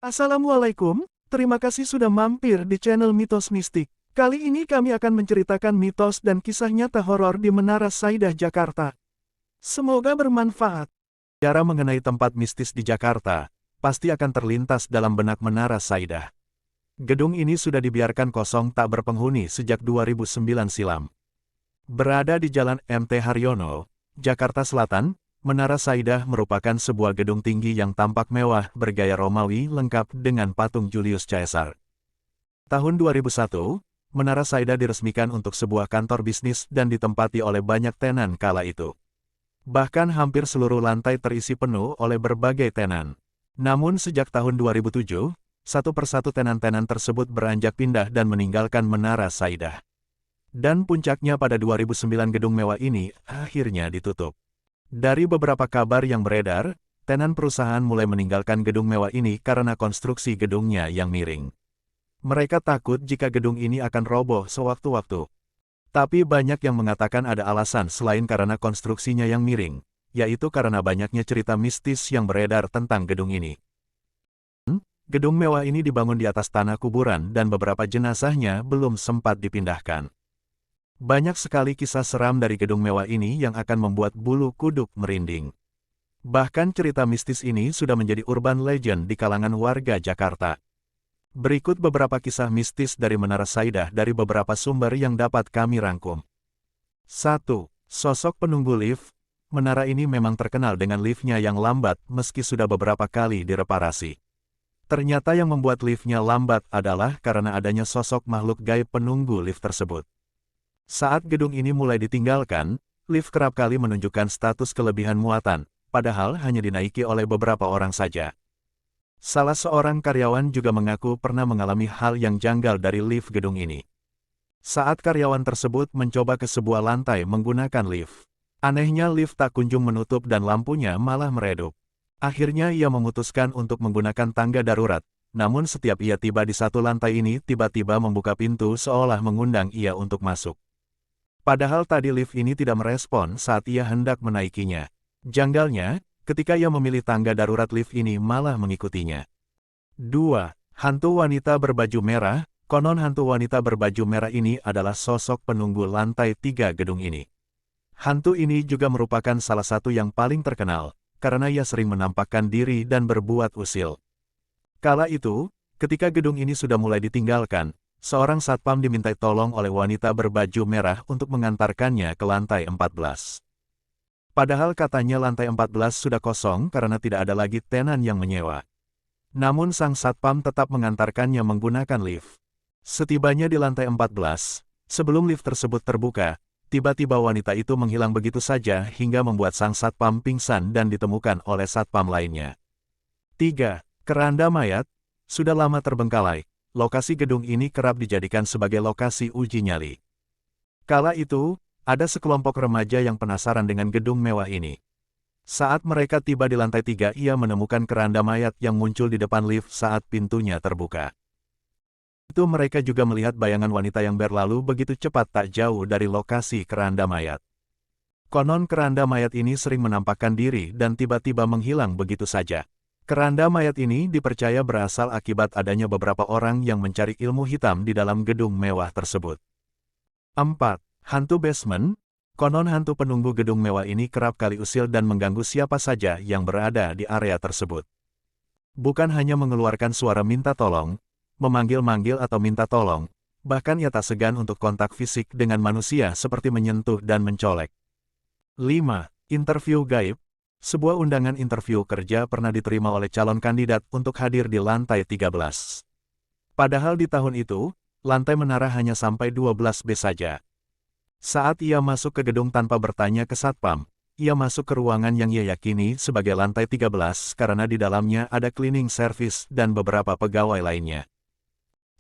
Assalamualaikum, terima kasih sudah mampir di channel Mitos Mistik. Kali ini kami akan menceritakan mitos dan kisah nyata horor di Menara Saidah, Jakarta. Semoga bermanfaat. Bicara mengenai tempat mistis di Jakarta, pasti akan terlintas dalam benak Menara Saidah. Gedung ini sudah dibiarkan kosong tak berpenghuni sejak 2009 silam. Berada di Jalan MT Haryono, Jakarta Selatan, Menara Saidah merupakan sebuah gedung tinggi yang tampak mewah bergaya Romawi lengkap dengan patung Julius Caesar. Tahun 2001, Menara Saidah diresmikan untuk sebuah kantor bisnis dan ditempati oleh banyak tenan kala itu. Bahkan hampir seluruh lantai terisi penuh oleh berbagai tenan. Namun sejak tahun 2007, satu persatu tenan-tenan tersebut beranjak pindah dan meninggalkan Menara Saidah. Dan puncaknya pada 2009 gedung mewah ini akhirnya ditutup. Dari beberapa kabar yang beredar, tenan perusahaan mulai meninggalkan gedung mewah ini karena konstruksi gedungnya yang miring. Mereka takut jika gedung ini akan roboh sewaktu-waktu. Tapi banyak yang mengatakan ada alasan selain karena konstruksinya yang miring, yaitu karena banyaknya cerita mistis yang beredar tentang gedung ini. Gedung mewah ini dibangun di atas tanah kuburan dan beberapa jenazahnya belum sempat dipindahkan. Banyak sekali kisah seram dari gedung mewah ini yang akan membuat bulu kuduk merinding. Bahkan cerita mistis ini sudah menjadi urban legend di kalangan warga Jakarta. Berikut beberapa kisah mistis dari Menara Saidah dari beberapa sumber yang dapat kami rangkum. 1. Sosok penunggu lift. Menara ini memang terkenal dengan liftnya yang lambat meski sudah beberapa kali direparasi. Ternyata yang membuat liftnya lambat adalah karena adanya sosok makhluk gaib penunggu lift tersebut. Saat gedung ini mulai ditinggalkan, lift kerap kali menunjukkan status kelebihan muatan, padahal hanya dinaiki oleh beberapa orang saja. Salah seorang karyawan juga mengaku pernah mengalami hal yang janggal dari lift gedung ini. Saat karyawan tersebut mencoba ke sebuah lantai menggunakan lift, anehnya lift tak kunjung menutup dan lampunya malah meredup. Akhirnya ia memutuskan untuk menggunakan tangga darurat. Namun setiap ia tiba di satu lantai ini tiba-tiba membuka pintu seolah mengundang ia untuk masuk. Padahal tadi lift ini tidak merespon saat ia hendak menaikinya. Janggalnya, ketika ia memilih tangga darurat lift ini malah mengikutinya. 2. Hantu wanita berbaju merah. Konon hantu wanita berbaju merah ini adalah sosok penunggu lantai 3 gedung ini. Hantu ini juga merupakan salah satu yang paling terkenal, karena ia sering menampakkan diri dan berbuat usil. Kala itu, ketika gedung ini sudah mulai ditinggalkan, seorang satpam dimintai tolong oleh wanita berbaju merah untuk mengantarkannya ke lantai 14. Padahal katanya lantai 14 sudah kosong karena tidak ada lagi tenan yang menyewa. Namun sang satpam tetap mengantarkannya menggunakan lift. Setibanya di lantai 14, sebelum lift tersebut terbuka, tiba-tiba wanita itu menghilang begitu saja hingga membuat sang satpam pingsan dan ditemukan oleh satpam lainnya. 3. Keranda mayat. Sudah lama terbengkalai. Lokasi gedung ini kerap dijadikan sebagai lokasi uji nyali. Kala itu, ada sekelompok remaja yang penasaran dengan gedung mewah ini. Saat mereka tiba di lantai 3, ia menemukan keranda mayat yang muncul di depan lift saat pintunya terbuka. Itu mereka juga melihat bayangan wanita yang berlalu begitu cepat tak jauh dari lokasi keranda mayat. Konon keranda mayat ini sering menampakkan diri dan tiba-tiba menghilang begitu saja. Keranda mayat ini dipercaya berasal akibat adanya beberapa orang yang mencari ilmu hitam di dalam gedung mewah tersebut. 4. Hantu basement. Konon hantu penunggu gedung mewah ini kerap kali usil dan mengganggu siapa saja yang berada di area tersebut. Bukan hanya mengeluarkan suara minta tolong, memanggil-manggil atau minta tolong, bahkan ia tak segan untuk kontak fisik dengan manusia seperti menyentuh dan mencolek. 5. Interview gaib. Sebuah undangan interview kerja pernah diterima oleh calon kandidat untuk hadir di lantai 13. Padahal di tahun itu, lantai menara hanya sampai 12B saja. Saat ia masuk ke gedung tanpa bertanya ke satpam, ia masuk ke ruangan yang ia yakini sebagai lantai 13 karena di dalamnya ada cleaning service dan beberapa pegawai lainnya.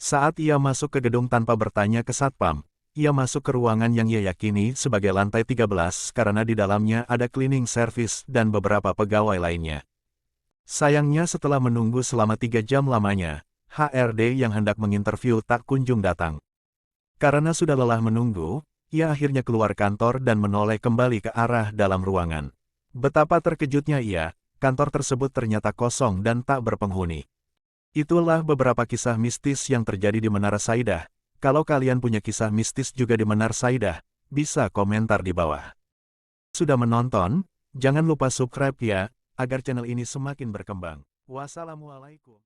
Saat ia masuk ke gedung tanpa bertanya ke satpam, ia masuk ke ruangan yang ia yakini sebagai lantai 13 karena di dalamnya ada cleaning service dan beberapa pegawai lainnya. Sayangnya setelah menunggu selama 3 jam lamanya, HRD yang hendak menginterview tak kunjung datang. Karena sudah lelah menunggu, ia akhirnya keluar kantor dan menoleh kembali ke arah dalam ruangan. Betapa terkejutnya ia, kantor tersebut ternyata kosong dan tak berpenghuni. Itulah beberapa kisah mistis yang terjadi di Menara Saidah. Kalau kalian punya kisah mistis juga di Menara Saidah, bisa komentar di bawah. Sudah menonton? Jangan lupa subscribe ya, agar channel ini semakin berkembang. Wassalamualaikum.